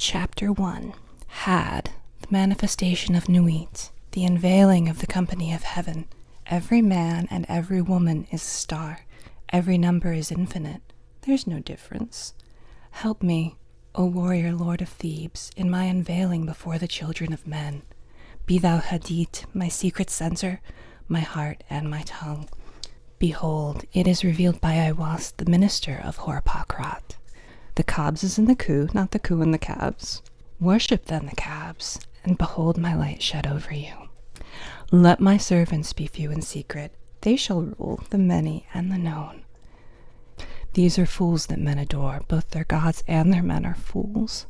Chapter 1. Had, the manifestation of Nuit, the unveiling of the company of heaven. Every man and every woman is a star. Every number is infinite. There's no difference. Help me, O warrior lord of Thebes, in my unveiling before the children of men. Be thou Hadit, my secret censor, my heart and my tongue. Behold, it is revealed by Aiwass, the minister of Ra-Hoor-Khut. The cabs is in the coup, not the coup in the cabs. Worship then the cabs, and behold my light shed over you. Let my servants be few in secret, they shall rule the many and the known. These are fools that men adore, both their gods and their men are fools.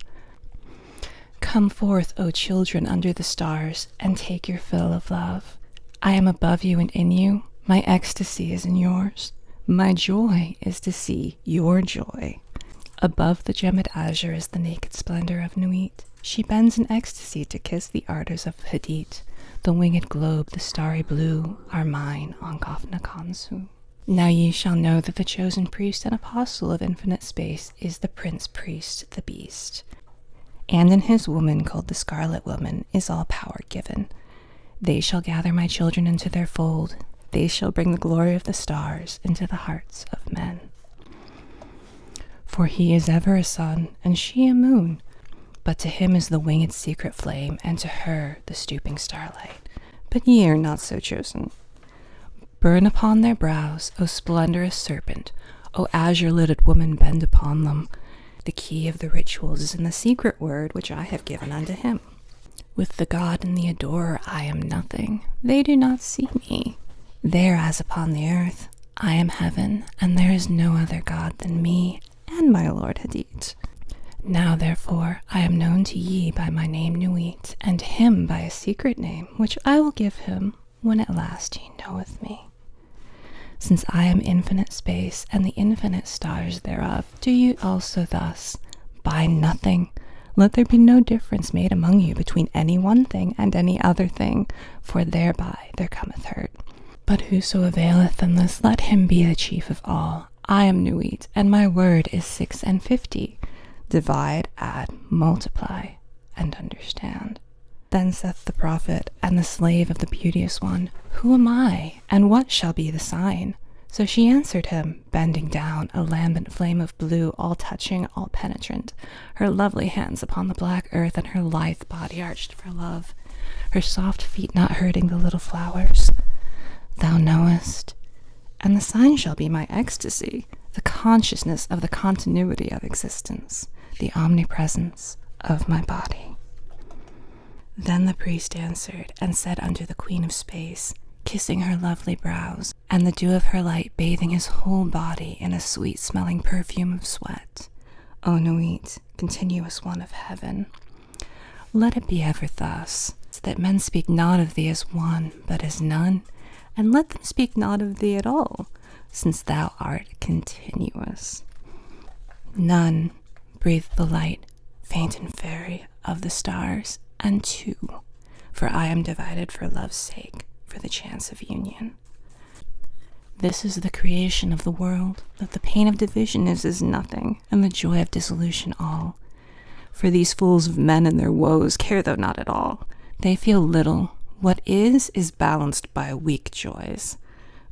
Come forth, O children under the stars, and take your fill of love. I am above you and in you, my ecstasy is in yours. My joy is to see your joy. Above the gemmed azure is the naked splendor of Nuit. She bends in ecstasy to kiss the ardors of Hadit. The winged globe, the starry blue, are mine on Gwinsome. Now ye shall know that the chosen priest and apostle of infinite space is the prince priest, the beast. And in his woman, called the scarlet woman, is all power given. They shall gather my children into their fold. They shall bring the glory of the stars into the hearts of men. For he is ever a sun, and she a moon. But to him is the winged secret flame, and to her the stooping starlight. But ye are not so chosen. Burn upon their brows, O splendorous serpent, O azure-lidded woman, bend upon them. The key of the rituals is in the secret word which I have given unto him. With the god and the adorer I am nothing. They do not see me. There as upon the earth, I am heaven, and there is no other god than me, and my lord Hadit. Now therefore I am known to ye by my name Nuit, and to him by a secret name, which I will give him when at last he knoweth me. Since I am infinite space, and the infinite stars thereof, do you also thus. By nothing. Let there be no difference made among you between any one thing and any other thing, for thereby there cometh hurt. But whoso availeth in this, let him be the chief of all. I am Nuit, and my word is 56. Divide, add, multiply, and understand. Then saith the prophet and the slave of the beauteous one, Who am I, and what shall be the sign? So she answered him, bending down, a lambent flame of blue, all touching, all penetrant, her lovely hands upon the black earth, and her lithe body arched for love, her soft feet not hurting the little flowers. Thou knowest, and the sign shall be my ecstasy, the consciousness of the continuity of existence, the omnipresence of my body. Then the priest answered and said unto the queen of space, kissing her lovely brows, and the dew of her light bathing his whole body in a sweet-smelling perfume of sweat, O Nuit, continuous one of heaven, let it be ever thus, that men speak not of thee as one, but as none, and let them speak not of thee at all, since thou art continuous. None, breathed the light, faint and fairy, of the stars, and two, for I am divided for love's sake, for the chance of union. This is the creation of the world, that the pain of division is as nothing, and the joy of dissolution all. For these fools of men and their woes care though not at all. They feel little. What is balanced by weak joys.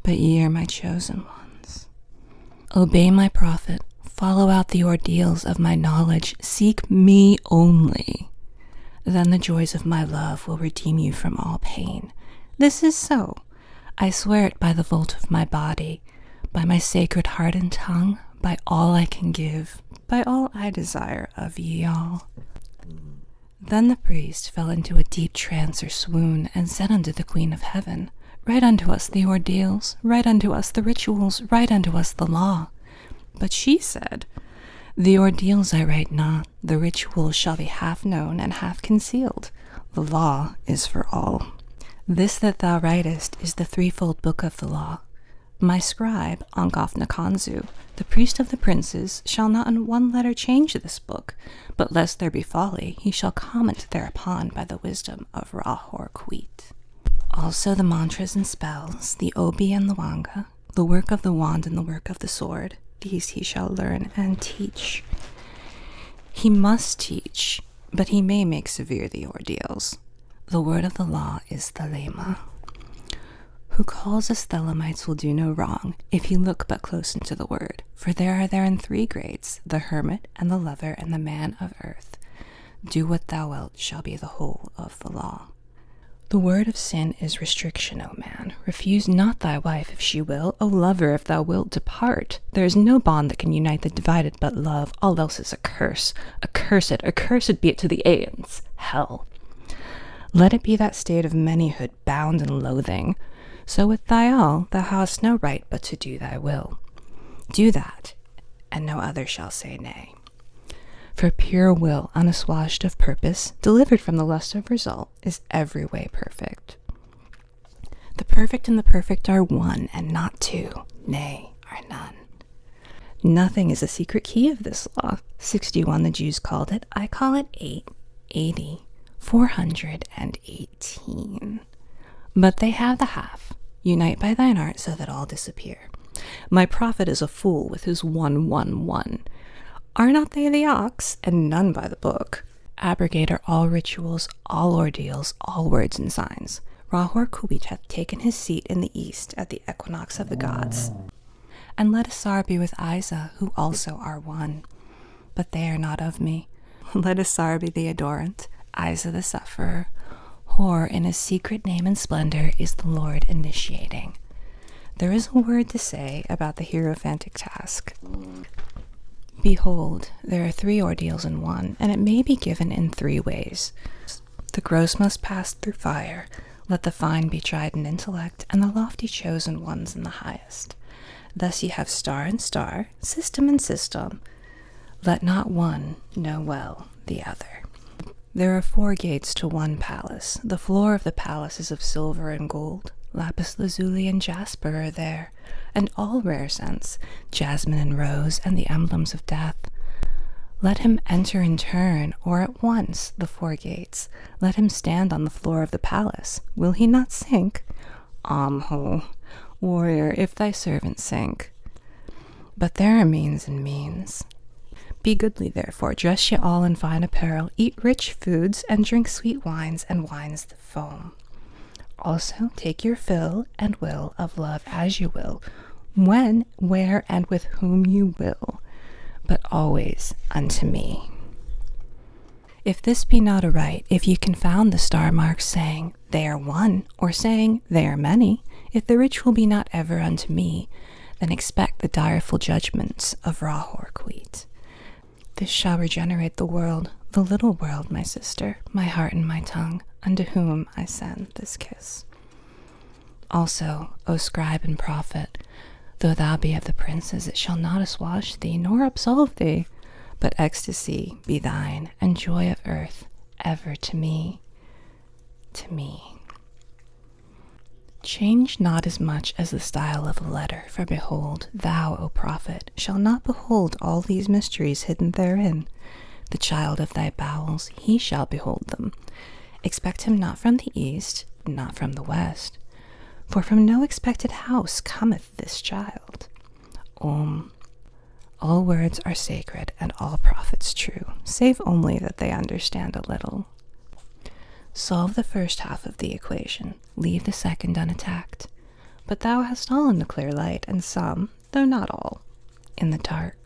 But ye are my chosen ones. Obey my prophet, follow out the ordeals of my knowledge, seek me only. Then the joys of my love will redeem you from all pain. This is so. I swear it by the vault of my body, by my sacred heart and tongue, by all I can give, by all I desire of ye all. Then the priest fell into a deep trance or swoon, and said unto the queen of heaven, Write unto us the ordeals, write unto us the rituals, write unto us the law. But she said, The ordeals I write not, the rituals shall be half known and half concealed. The law is for all. This that thou writest is the threefold book of the law. My scribe, Gwinsome, the priest of the princes, shall not in one letter change this book, but lest there be folly, he shall comment thereupon by the wisdom of Ra-Hoor-Khut. Also the mantras and spells, the obi and the wanga, the work of the wand and the work of the sword, these he shall learn and teach. He must teach, but he may make severe the ordeals. The word of the law is Thelema. Who calls us Thelemites will do no wrong, if you look but close into the word. For there are therein 3 grades, the hermit, and the lover, and the man of earth. Do what thou wilt shall be the whole of the law. The word of sin is restriction, O man. Refuse not thy wife if she will. O lover, if thou wilt, depart. There is no bond that can unite the divided but love. All else is a curse. Accursed be it to the aeons. Hell. Let it be that state of manyhood bound in loathing. So with thy all, thou hast no right but to do thy will. Do that, and no other shall say nay. For pure will, unassuaged of purpose, delivered from the lust of result, is every way perfect. The perfect and the perfect are one, and not 2, nay, are none. Nothing is a secret key of this law. 61 the Jews called it, I call it 8, 80, 418. But they have the half. Unite by thine art so that all disappear. My prophet is a fool with his 111. Are not they the ox, and none by the book? Abrogate are all rituals, all ordeals, all words and signs. Ra-Hoor-Khut hath taken his seat in the east at the equinox of the gods. And let Asar be with Isa, who also are one. But they are not of me. Let Asar be the adorant, Isa the sufferer. Hor, in his secret name and splendor, is the Lord initiating. There is a word to say about the hierophantic task. Behold, there are 3 ordeals in one, and it may be given in 3 ways. The gross must pass through fire, let the fine be tried in intellect, and the lofty chosen ones in the highest. Thus ye have star and star, system and system. Let not one know well the other. There are 4 gates to one palace. The floor of the palace is of silver and gold. Lapis lazuli and jasper are there, and all rare scents, jasmine and rose, and the emblems of death. Let him enter in turn, or at once, the 4 gates. Let him stand on the floor of the palace. Will he not sink? Amho, warrior, if thy servant sink. But there are means and means. Be goodly, therefore, dress ye all in fine apparel, eat rich foods, and drink sweet wines, and wines that foam. Also take your fill and will of love as you will, when, where, and with whom you will, but always unto me. If this be not aright, if ye confound the star marks, saying, they are one, or saying, they are many, if the ritual be not ever unto me, then expect the direful judgments of Ra-Hoor-Khut. This shall regenerate the world, the little world, my sister, my heart and my tongue, unto whom I send this kiss. Also, O scribe and prophet, though thou be of the princes, it shall not assuage thee, nor absolve thee, but ecstasy be thine, and joy of earth ever to me, to me. Change not as much as the style of a letter, for behold, thou, O prophet, shalt not behold all these mysteries hidden therein. The child of thy bowels, he shall behold them. Expect him not from the east, not from the west, for from no expected house cometh this child. All words are sacred, and all prophets true, save only that they understand a little. Solve the first half of the equation, leave the second unattacked. But thou hast all in the clear light, and some, though not all, in the dark.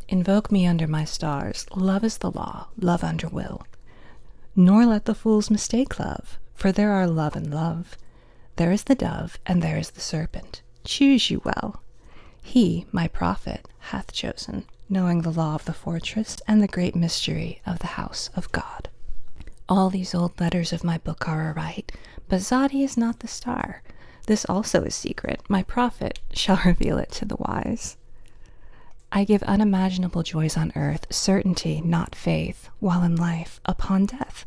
Invoke me under my stars, love is the law, love under will. Nor let the fools mistake love, for there are love and love. There is the dove, and there is the serpent. Choose you well. He, my prophet, hath chosen, knowing the law of the fortress and the great mystery of the house of God. All these old letters of my book are aright, but Zadi is not the star. This also is secret. My prophet shall reveal it to the wise. I give unimaginable joys on earth, certainty, not faith, while in life, upon death,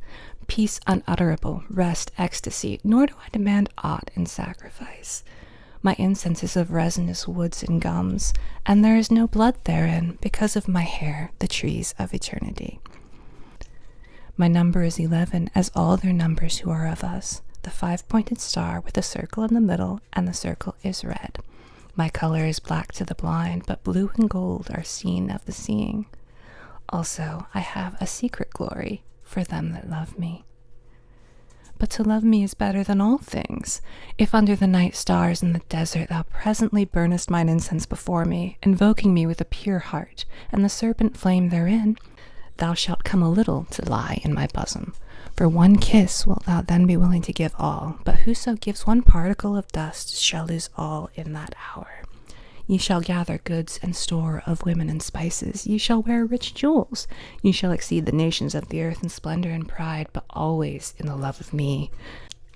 peace unutterable, rest, ecstasy, nor do I demand aught in sacrifice. My incense is of resinous woods and gums, and there is no blood therein, because of my hair, the trees of eternity. My number is 11, as all their numbers who are of us, the 5-pointed star with a circle in the middle, and the circle is red. My color is black to the blind, but blue and gold are seen of the seeing. Also, I have a secret glory, for them that love me. But to love me is better than all things. If under the night stars in the desert thou presently burnest mine incense before me, invoking me with a pure heart, and the serpent flame therein, thou shalt come a little to lie in my bosom. For one kiss wilt thou then be willing to give all, but whoso gives one particle of dust shall lose all in that hour. Ye shall gather goods and store of women and spices. Ye shall wear rich jewels. Ye shall exceed the nations of the earth in splendor and pride, but always in the love of me.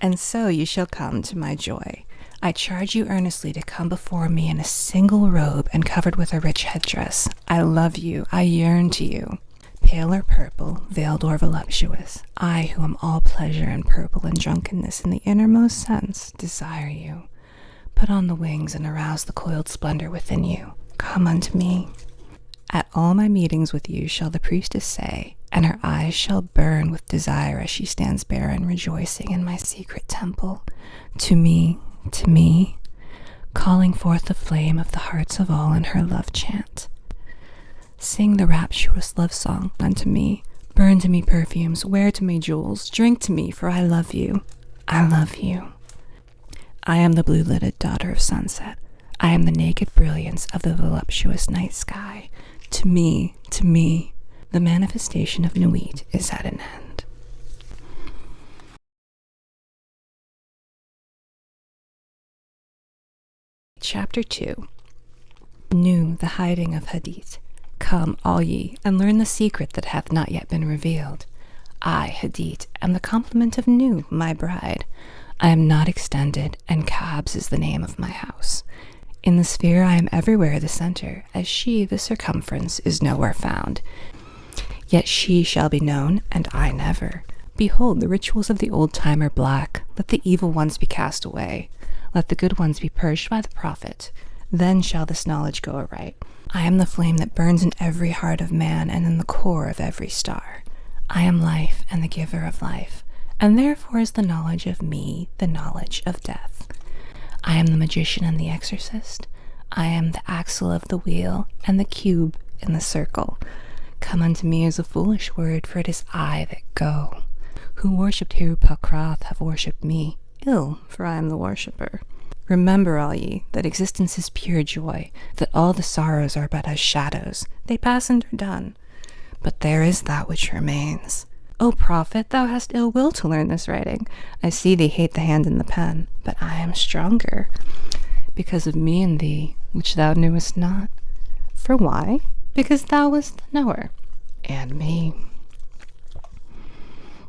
And so ye shall come to my joy. I charge you earnestly to come before me in a single robe and covered with a rich headdress. I love you. I yearn to you. Pale or purple, veiled or voluptuous, I who am all pleasure and purple and drunkenness in the innermost sense desire you. Put on the wings and arouse the coiled splendor within you. Come unto me. At all my meetings with you shall the priestess say, and her eyes shall burn with desire as she stands barren, rejoicing in my secret temple. To me, calling forth the flame of the hearts of all in her love chant. Sing the rapturous love song unto me. Burn to me perfumes, wear to me jewels, drink to me, for I love you. I love you. I am the blue-lidded daughter of sunset. I am the naked brilliance of the voluptuous night sky. To me, the manifestation of Nuit is at an end. Chapter 2. Nu, the hiding of Hadit. Come, all ye, and learn the secret that hath not yet been revealed. I, Hadit, am the complement of Nu, my bride. I am not extended, and Kabs is the name of my house. In the sphere I am everywhere the center, as she, the circumference, is nowhere found. Yet she shall be known, and I never. Behold, the rituals of the old time are black. Let the evil ones be cast away. Let the good ones be purged by the prophet. Then shall this knowledge go aright. I am the flame that burns in every heart of man and in the core of every star. I am life and the giver of life. And therefore is the knowledge of me the knowledge of death. I am the magician and the exorcist. I am the axle of the wheel and the cube in the circle. Come unto me is a foolish word, for it is I that go. Who worshipped Ra-Hoor-Khut have worshipped me. Ill, for I am the worshipper. Remember, all ye, that existence is pure joy, that all the sorrows are but as shadows. They pass and are done. But there is that which remains. O prophet, thou hast ill will to learn this writing. I see thee hate the hand and the pen, but I am stronger, because of me and thee, which thou knewest not. For why? Because thou wast the knower, and me.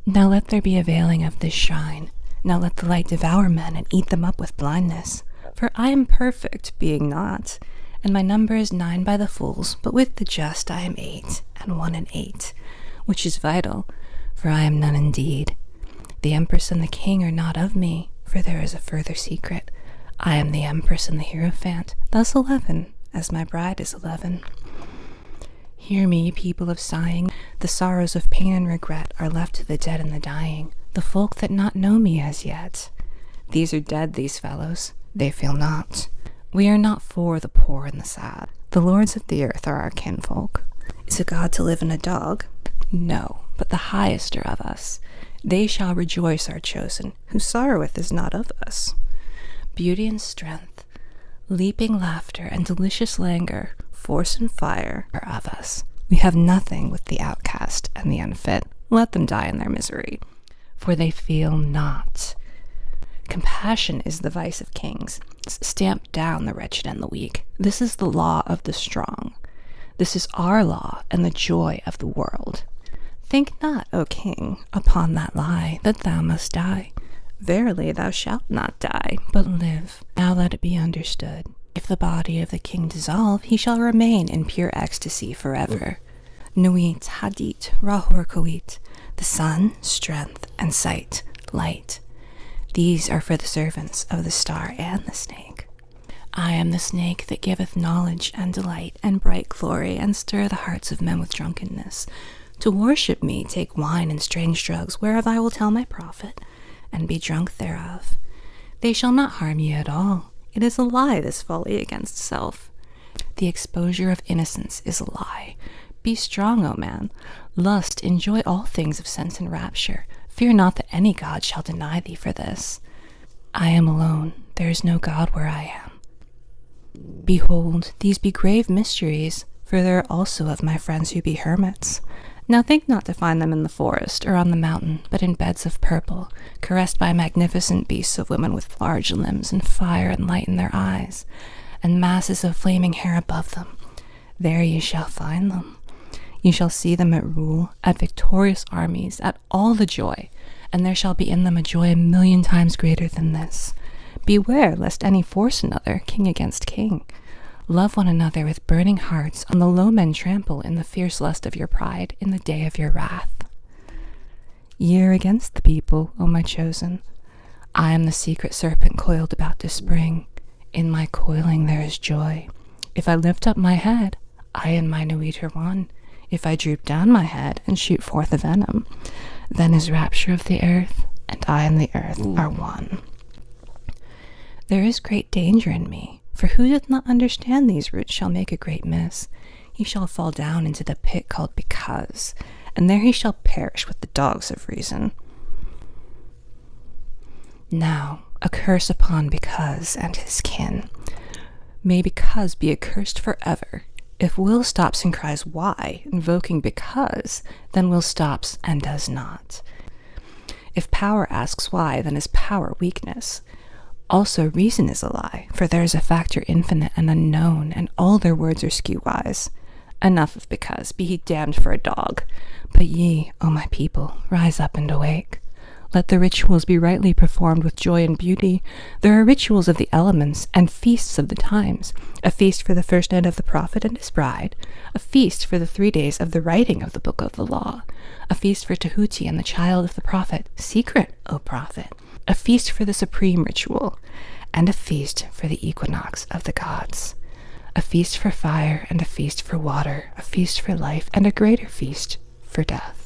Now let there be a veiling of this shine. Now let the light devour men and eat them up with blindness. For I am perfect, being not, and my number is 9 by the fools, but with the just I am 8, and 1 and 8, which is vital, for I am none indeed. The empress and the king are not of me, for there is a further secret. I am the empress and the hierophant, thus 11, as my bride is 11. Hear me, ye people of sighing. The sorrows of pain and regret are left to the dead and the dying, the folk that not know me as yet. These are dead, these fellows. They feel not. We are not for the poor and the sad. The lords of the earth are our kinfolk. Is a god to live in a dog? No, but the highest are of us. They shall rejoice, our chosen, who sorroweth is not of us. Beauty and strength, leaping laughter and delicious languor, force and fire are of us. We have nothing with the outcast and the unfit. Let them die in their misery, for they feel not. Compassion is the vice of kings. Stamp down the wretched and the weak. This is the law of the strong. This is our law and the joy of the world. Think not, O king, upon that lie, that thou must die. Verily thou shalt not die, but live. Now let it be understood. If the body of the king dissolve, he shall remain in pure ecstasy forever. Nuit, Hadit, Ra-Hoor-Khut, the sun, strength, and sight, light. These are for the servants of the star and the snake. I am the snake that giveth knowledge and delight and bright glory, and stir the hearts of men with drunkenness. To worship me, take wine and strange drugs, whereof I will tell my prophet, and be drunk thereof. They shall not harm you at all. It is a lie, this folly against self. The exposure of innocence is a lie. Be strong, O man. Lust, enjoy all things of sense and rapture. Fear not that any god shall deny thee for this. I am alone, there is no god where I am. Behold, these be grave mysteries, for there are also of my friends who be hermits. Now think not to find them in the forest or on the mountain, but in beds of purple, caressed by magnificent beasts of women with large limbs and fire and light in their eyes, and masses of flaming hair above them. There ye shall find them. You shall see them at rule, at victorious armies, at all the joy, and there shall be in them a joy 1,000,000 times greater than this. Beware lest any force another, king against king. Love one another with burning hearts, on the low men trample in the fierce lust of your pride, in the day of your wrath. Ye are against the people, O my chosen. I am the secret serpent coiled about to spring. In my coiling there is joy. If I lift up my head, I and my Nuit are one. If I droop down my head and shoot forth the venom, then is rapture of the earth, and I and the earth are one. There is great danger in me, for who doth not understand these roots shall make a great miss. He shall fall down into the pit called because, and there he shall perish with the dogs of reason. Now, a curse upon because and his kin. May because be accursed forever. If will stops and cries why, invoking because, then will stops and does not. If power asks why, then is power weakness. Also reason is a lie, for there is a factor infinite and unknown, and all their words are skew-wise. Enough of because, be he damned for a dog. But ye, O my people, rise up and awake. Let the rituals be rightly performed with joy and beauty. There are rituals of the elements and feasts of the times, a feast for the first night of the prophet and his bride, a feast for the 3 days of the writing of the book of the law, a feast for Tahuti and the child of the prophet, secret, O prophet, a feast for the supreme ritual, and a feast for the equinox of the gods, a feast for fire and a feast for water, a feast for life and a greater feast for death.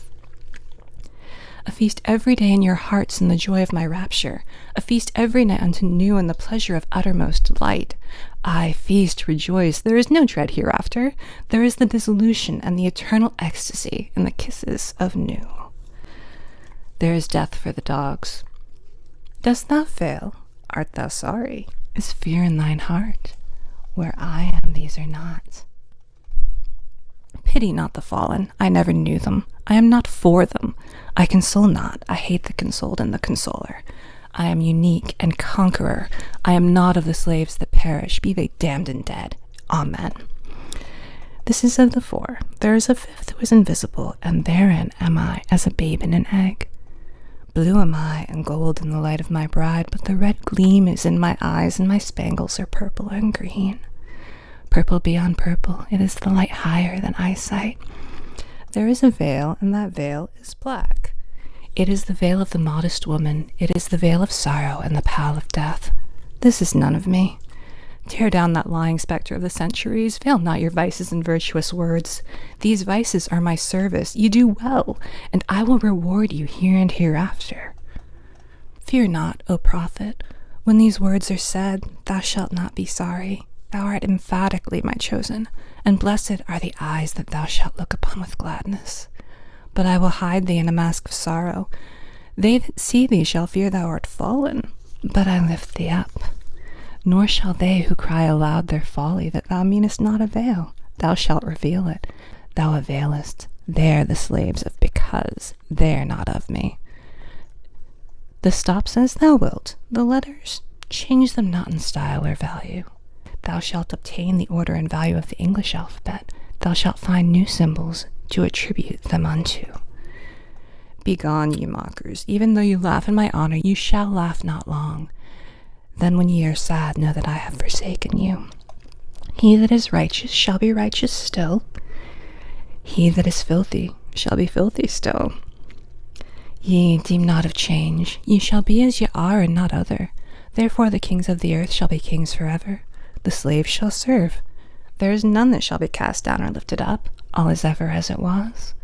A feast every day in your hearts in the joy of my rapture, a feast every night unto new in the pleasure of uttermost delight. I feast, rejoice, there is no dread hereafter, there is the dissolution and the eternal ecstasy in the kisses of new. There is death for the dogs. Dost thou fail? Art thou sorry? Is fear in thine heart? Where I am, these are not. Pity not the fallen, I never knew them. I am not for them. I console not, I hate the consoled and the consoler. I am unique and conqueror. I am not of the slaves that perish, be they damned and dead. Amen. This is of the 4. There is a 5th who is invisible, and therein am I as a babe in an egg. Blue am I, and gold in the light of my bride, but the red gleam is in my eyes, and my spangles are purple and green. Purple beyond purple, it is the light higher than eyesight. There is a veil, and that veil is black. It is the veil of the modest woman. It is the veil of sorrow and the pall of death. This is none of me. Tear down that lying spectre of the centuries. Veil not your vices in virtuous words. These vices are my service. You do well, and I will reward you here and hereafter. Fear not, O prophet. When these words are said, thou shalt not be sorry. Thou art emphatically my chosen, and blessed are the eyes that thou shalt look upon with gladness. But I will hide thee in a mask of sorrow. They that see thee shall fear thou art fallen, but I lift thee up. Nor shall they who cry aloud their folly that thou meanest not avail. Thou shalt reveal it. Thou availest. They are the slaves of because, they are not of me. The stops as thou wilt, the letters, change them not in style or value. Thou shalt obtain the order and value of the English alphabet. Thou shalt find new symbols to attribute them unto. Begone, ye mockers, even though you laugh in my honor, you shall laugh not long. Then when ye are sad, know that I have forsaken you. He that is righteous shall be righteous still. He that is filthy shall be filthy still. Ye deem not of change, ye shall be as ye are and not other. Therefore the kings of the earth shall be kings forever. The slaves shall serve. There is none that shall be cast down or lifted up. All is ever as it was.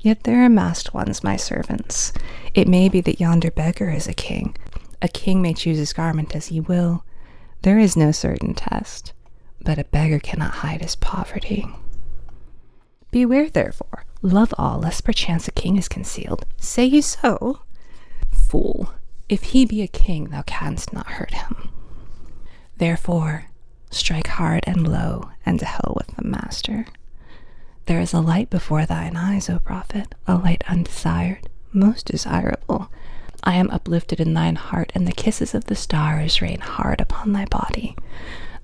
Yet there are masked ones, my servants. It may be that yonder beggar is a king. A king may choose his garment as he will. There is no certain test, but a beggar cannot hide his poverty. Beware, therefore, Love all, lest perchance a king is concealed. Say you so? Fool, if he be a king, thou canst not hurt him. Therefore, strike hard and low, and to hell with the master. There is a light before thine eyes, O prophet, a light undesired, most desirable. I am uplifted in thine heart, and the kisses of the stars rain hard upon thy body.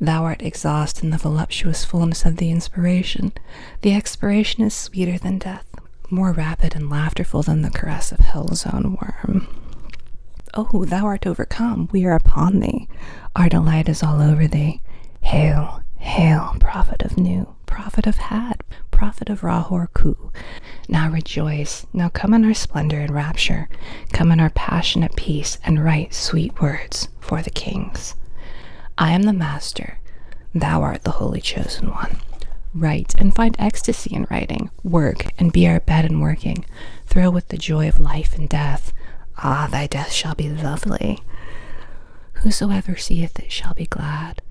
Thou art exhaust in the voluptuous fullness of the inspiration. The expiration is sweeter than death, more rapid and laughterful than the caress of hell's own worm. Oh, thou art overcome, we are upon thee. Our delight is all over thee. Hail, hail, prophet of Nu, prophet of Had, prophet of Ra-Hoor-Khut. Now rejoice, now come in our splendor and rapture, come in our passionate peace, and write sweet words for the kings. I am the master, thou art the holy chosen one. Write and find ecstasy in writing, work and be our bed in working, thrill with the joy of life and death. Ah, thy death shall be lovely. Whosoever seeth it shall be glad.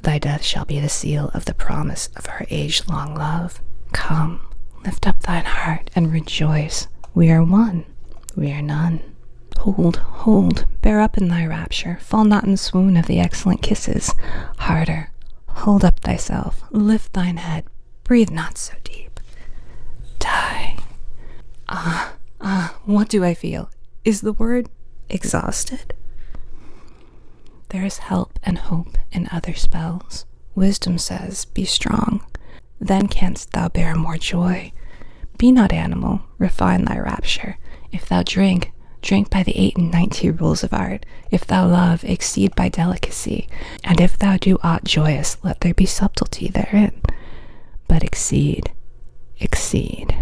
Thy death shall be the seal of the promise of our age-long love. Come, lift up thine heart and rejoice. We are one, we are none. Hold, hold, bear up in thy rapture, fall not in swoon of the excellent kisses. Harder, hold up thyself, lift thine head, breathe not so deep. Die. What do I feel? Is the word exhausted? There is help and hope in other spells. Wisdom says, be strong. Then canst thou bear more joy. Be not animal, refine thy rapture. If thou drink, drink by the 8 and 90 rules of art. If thou love, exceed by delicacy. And if thou do aught joyous, let there be subtlety therein. But exceed, exceed.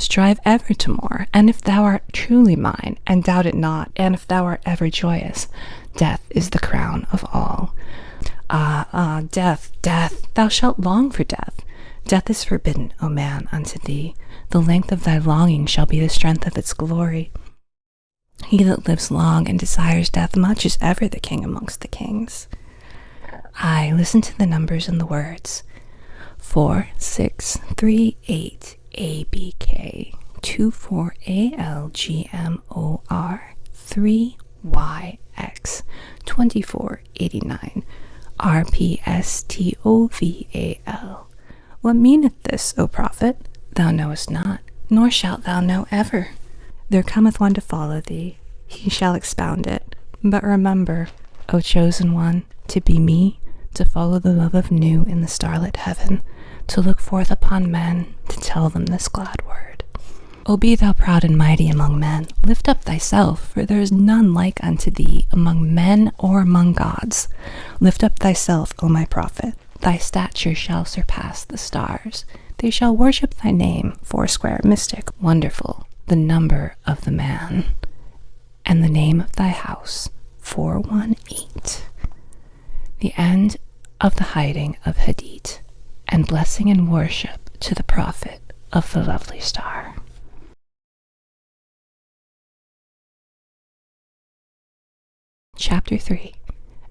Strive ever to more, and if thou art truly mine, and doubt it not, and if thou art ever joyous, death is the crown of all. Death, death, thou shalt long for death. Death is forbidden, O man, unto thee. The length of thy longing shall be the strength of its glory. He that lives long and desires death much is ever the king amongst the kings. I listen to the numbers and the words. 4, 6, 3, 8, ABK, 24 ALGMOR, 3 YX, 2489, RPSTOVAL. What meaneth this, O prophet? Thou knowest not, nor shalt thou know ever. There cometh one to follow thee, he shall expound it. But remember, O chosen one, to be me, to follow the love of Nu in the starlit heaven, to look forth upon men, to tell them this glad word. O be thou proud and mighty among men, lift up thyself, for there is none like unto thee among men or among gods. Lift up thyself, O my prophet, thy stature shall surpass the stars. They shall worship thy name, foursquare, mystic, wonderful, the number of the man, and the name of thy house, 418. The end of the hiding of Hadit, and blessing and worship to the prophet of the lovely star. Chapter 3.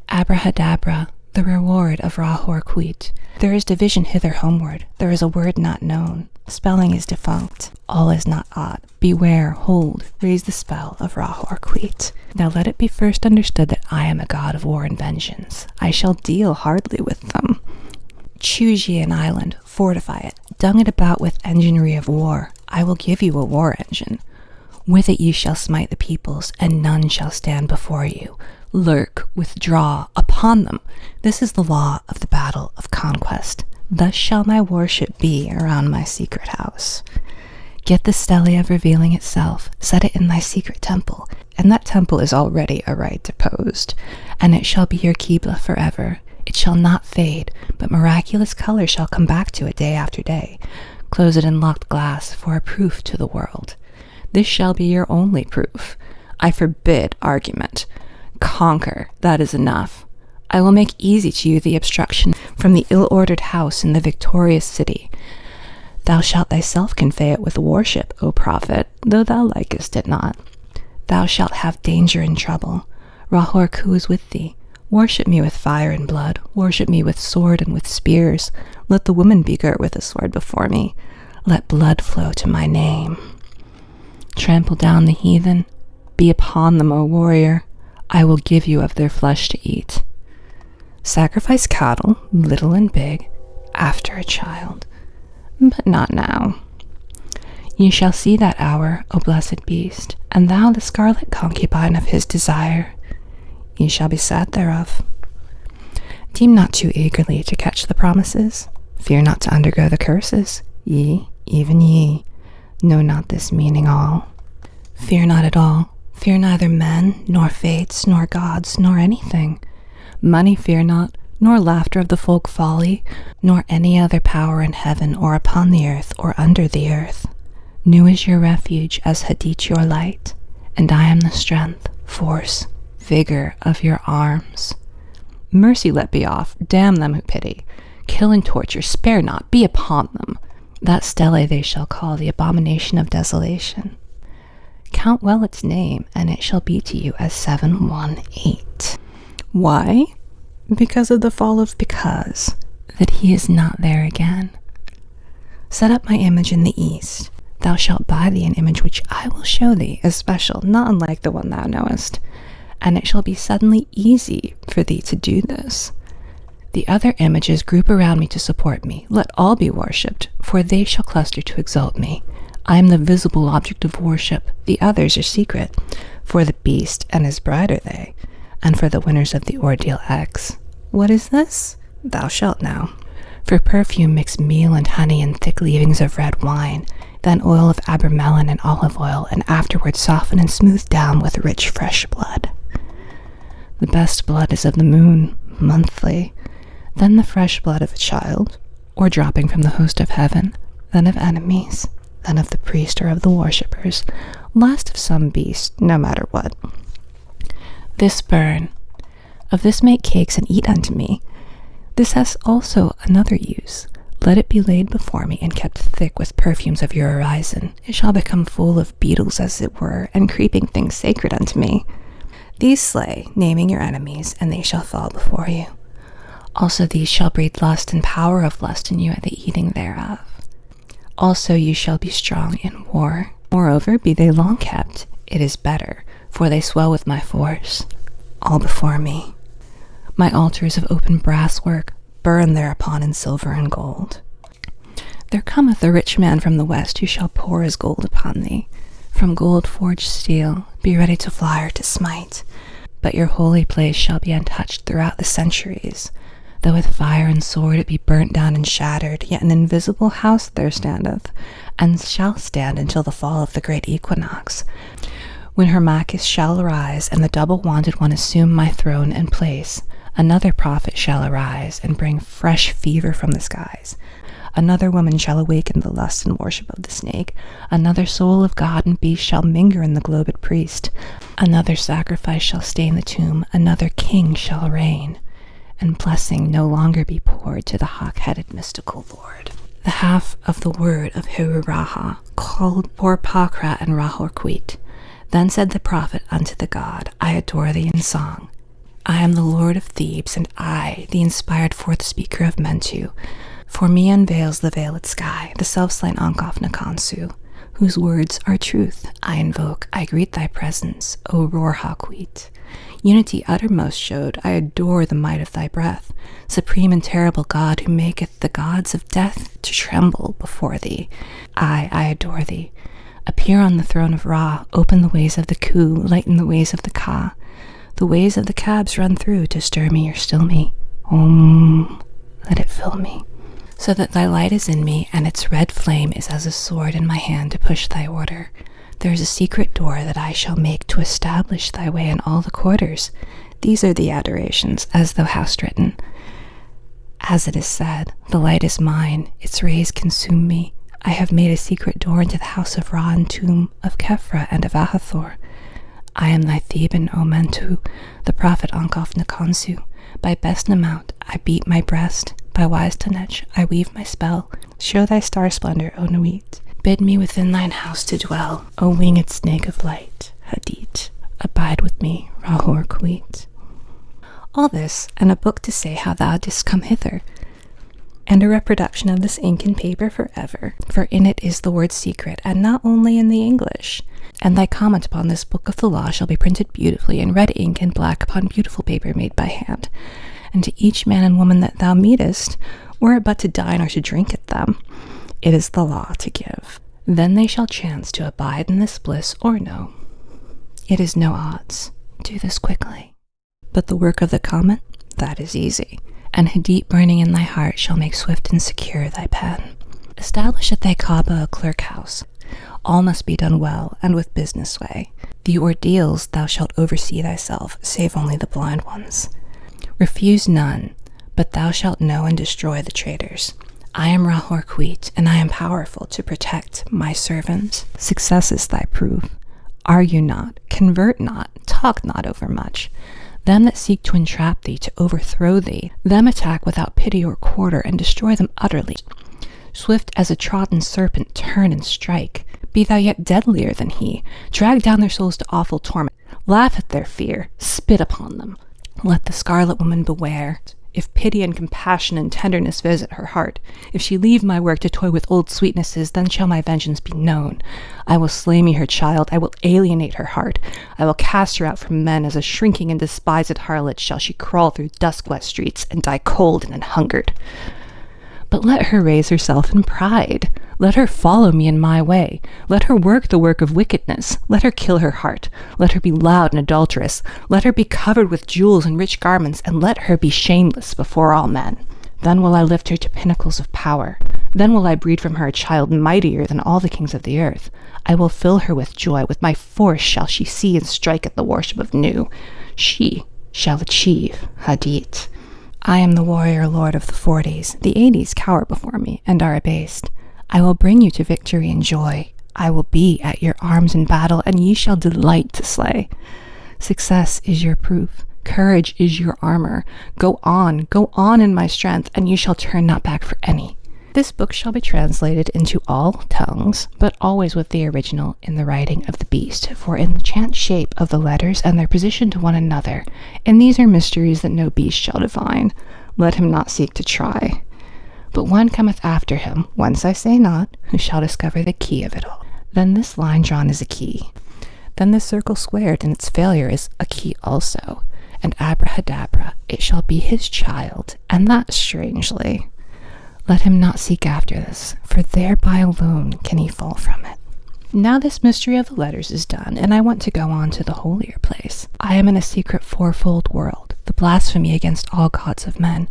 Abrahadabra, the reward of Ra-Hoor-Khut. There is division hither homeward, there is a word not known. Spelling is defunct, all is not aught. Beware, hold, raise the spell of Ra-Hoor-Khut. Now let it be first understood that I am a god of war and vengeance. I shall deal hardly with them. Choose ye an island, fortify it, dung it about with enginery of war. I will give you a war engine. With it ye shall smite the peoples, and none shall stand before you. Lurk, withdraw, upon them. This is the law of the battle of conquest. Thus shall my worship be around my secret house. Get the stele of revealing itself, set it in thy secret temple, and that temple is already aright deposed, and it shall be your Qibla forever. It shall not fade, but miraculous color shall come back to it day after day. Close it in locked glass for a proof to the world. This shall be your only proof. I forbid argument. Conquer, that is enough. I will make easy to you the obstruction from the ill-ordered house in the victorious city. Thou shalt thyself convey it with worship, O prophet, though thou likest it not. Thou shalt have danger and trouble. Ra-Hoor-Khut is with thee. Worship me with fire and blood. Worship me with sword and with spears. Let the woman be girt with a sword before me. let blood flow to my name. Trample down the heathen, be upon them, O warrior. I will give you of their flesh to eat. Sacrifice cattle, little and big, after a child, but not now. Ye shall see that hour, O blessed beast, and thou the scarlet concubine of his desire. Ye shall be sad thereof. Deem not too eagerly to catch the promises. Fear not to undergo the curses. Ye, even ye, know not this meaning all. Fear not at all. Fear neither men, nor fates, nor gods, nor anything. Money fear not, nor laughter of the folk folly, nor any other power in heaven or upon the earth or under the earth. New is your refuge as Hadit your light, and I am the strength, force, vigor of your arms. Mercy let be off, damn them who pity. Kill and torture, spare not, be upon them. That stele they shall call the abomination of desolation. Count well its name, and it shall be to you as 718. Why? Because of the fall of because, that he is not there again. Set up my image in the east. Thou shalt buy thee an image which I will show thee, as special, not unlike the one thou knowest. And it shall be suddenly easy for thee to do this. The other images group around me to support me. Let all be worshipped, for they shall cluster to exalt me. I am the visible object of worship. The others are secret. For the beast and his bride are they, and for the winners of the ordeal X. What is this? Thou shalt know. For perfume mix meal and honey and thick leavings of red wine, then oil of abramelon and olive oil, and afterward soften and smooth down with rich fresh blood. The best blood is of the moon, monthly, then the fresh blood of a child, or dropping from the host of heaven, then of enemies, then of the priest or of the worshippers, last of some beast, no matter what. This burn, of this make cakes and eat unto me. This has also another use. Let it be laid before me and kept thick with perfumes of your horizon. It shall become full of beetles as it were, and creeping things sacred unto me. These slay, naming your enemies, and they shall fall before you. Also these shall breed lust and power of lust in you at the eating thereof. Also you shall be strong in war. Moreover, be they long kept, it is better, for they swell with my force. All before me. My altars of open brass work, burn thereupon in silver and gold. There cometh a rich man from the west, who shall pour his gold upon thee. From gold forged steel, be ready to fly or to smite. But your holy place shall be untouched throughout the centuries. Though with fire and sword it be burnt down and shattered, yet an invisible house there standeth, and shall stand until the fall of the great equinox, when Hermachis shall arise, and the double-wanted one assume my throne and place. Another prophet shall arise, and bring fresh fever from the skies. Another woman shall awaken the lust and worship of the snake. Another soul of God and beast shall mingle in the globed priest. Another sacrifice shall stain the tomb. Another king shall reign, and blessing no longer be poured to the hawk-headed mystical lord. The half of the word of Heru-Raha called Por-Pakra and Ra-Hoor-Khut. Then said the prophet unto the god, I adore thee in song. I am the lord of Thebes, and I, the inspired fourth speaker of Mentu. For me unveils the veiled sky, the self-slain Ankh-Nakhonsu, whose words are truth. I invoke, I greet thy presence, O Ra-Hoor-Khut. Unity uttermost showed, I adore the might of thy breath, supreme and terrible God, who maketh the gods of death to tremble before thee. I adore thee. Appear on the throne of Ra, open the ways of the Ku, lighten the ways of the Ka. The ways of the cabs run through to stir me or still me. Let it fill me. So that thy light is in me, and its red flame is as a sword in my hand to push thy order. There is a secret door that I shall make to establish thy way in all the quarters. These are the adorations, as thou hast written. As it is said, the light is mine, its rays consume me. I have made a secret door into the house of Ra and tomb of Khepra and of Ahathor. I am thy Theban, O Mentu, the prophet Ankh-Nakhonsu. By best Namount I beat my breast, by wise Tanech I weave my spell. Show thy star splendor, O Nuit. Bid me within thine house to dwell, O winged snake of light, Hadit. Abide with me, Ra-Hoor-Khut. All this, and a book to say how thou didst come hither. and a reproduction of this ink and paper forever, for in it is the word secret, and not only in the English. And thy comment upon this book of the law shall be printed beautifully in red ink and black upon beautiful paper made by hand. And to each man and woman that thou meetest, were it but to dine or to drink at them, it is the law to give. Then they shall chance to abide in this bliss or no. It is no odds. Do this quickly. But the work of the comment, that is easy, and Hadit burning in thy heart shall make swift and secure thy pen. Establish at thy Kaaba a clerk house. All must be done well, and with business way. The ordeals thou shalt oversee thyself, save only the blind ones. Refuse none, but thou shalt know and destroy the traitors. I am Ra-Hoor-Khut, and I am powerful to protect my servants. Success is thy proof. Argue not, convert not, talk not overmuch. Them that seek to entrap thee, to overthrow thee, them attack without pity or quarter, and destroy them utterly. Swift as a trodden serpent, turn and strike. Be thou yet deadlier than he. Drag down their souls to awful torment. Laugh at their fear. Spit upon them. Let the scarlet woman beware. If pity and compassion and tenderness visit her heart, if she leave my work to toy with old sweetnesses, then shall my vengeance be known. I will slay me her child, I will alienate her heart. I will cast her out from men, as a shrinking and despised harlot shall she crawl through dusk-wet streets and die cold and hungered. But let her raise herself in pride. Let her follow me in my way. Let her work the work of wickedness. Let her kill her heart. Let her be loud and adulterous. Let her be covered with jewels and rich garments, and let her be shameless before all men. Then will I lift her to pinnacles of power. Then will I breed from her a child mightier than all the kings of the earth. I will fill her with joy. With my force shall she see and strike at the worship of Nu. She shall achieve Hadit. I am the warrior lord of the 40s. The 80s cower before me and are abased. I will bring you to victory and joy. I will be at your arms in battle, and ye shall delight to slay. Success is your proof. Courage is your armor. Go on in my strength, and ye shall turn not back for any. This book shall be translated into all tongues, but always with the original in the writing of the beast, for in the chant shape of the letters and their position to one another, and these are mysteries that no beast shall divine. Let him not seek to try. But one cometh after him, whence I say not, who shall discover the key of it all. Then this line drawn is a key. Then this circle squared in its failure is a key also. And abrahadabra, it shall be his child, and that strangely. Let him not seek after this, for thereby alone can he fall from it. Now this mystery of the letters is done, and I want to go on to the holier place. I am in a secret fourfold world, the blasphemy against all gods of men.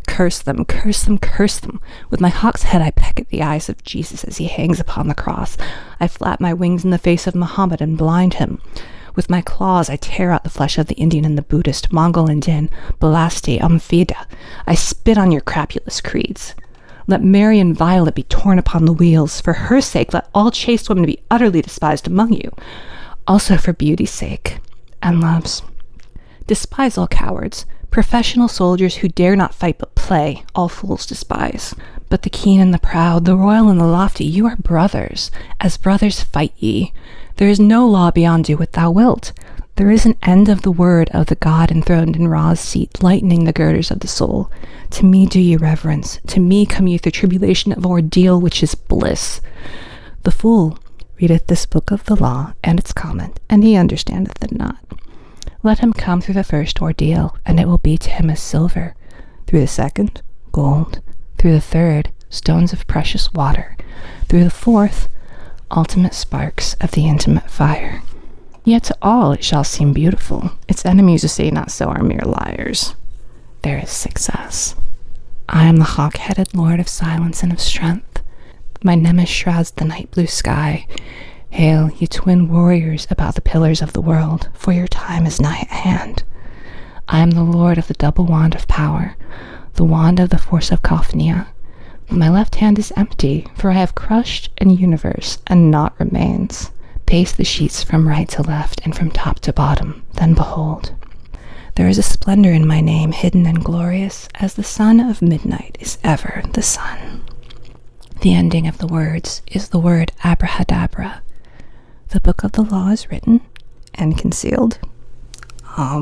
Curse them, curse them, curse them. With my hawk's head I peck at the eyes of Jesus as he hangs upon the cross. I flap my wings in the face of Muhammad and blind him. With my claws I tear out the flesh of the Indian and the Buddhist, Mongol and Din, Balasti, Amphida. I spit on your crapulous creeds. Let Mary and Violet be torn upon the wheels. For her sake, let all chaste women be utterly despised among you. Also for beauty's sake, and love's. Despise all cowards. Professional soldiers who dare not fight but play, all fools despise. But the keen and the proud, the royal and the lofty, you are brothers. As brothers fight ye. There is no law beyond do what thou wilt. There is an end of the word of the God enthroned in Ra's seat, lightening the girders of the soul. To me do ye reverence. To me come ye through tribulation of ordeal, which is bliss. The fool readeth this book of the law and its comment, and he understandeth it not. Let him come through the first ordeal, and it will be to him as silver. Through the second, gold. Through the third, stones of precious water. Through the fourth, ultimate sparks of the intimate fire. Yet to all it shall seem beautiful. Its enemies who say not so are mere liars. There is success. I am the hawk-headed lord of silence and of strength. My Nemesis shrouds the night blue sky. Hail, ye twin warriors about the pillars of the world, for your time is nigh at hand. I am the lord of the double wand of power, the wand of the force of Kaufnia. But my left hand is empty, for I have crushed an universe, and naught remains. Pace the sheets from right to left, and from top to bottom, then behold. There is a splendor in my name, hidden and glorious, as the sun of midnight is ever the sun. The ending of the words is the word abrahadabra. The book of the law is written and concealed. Ha.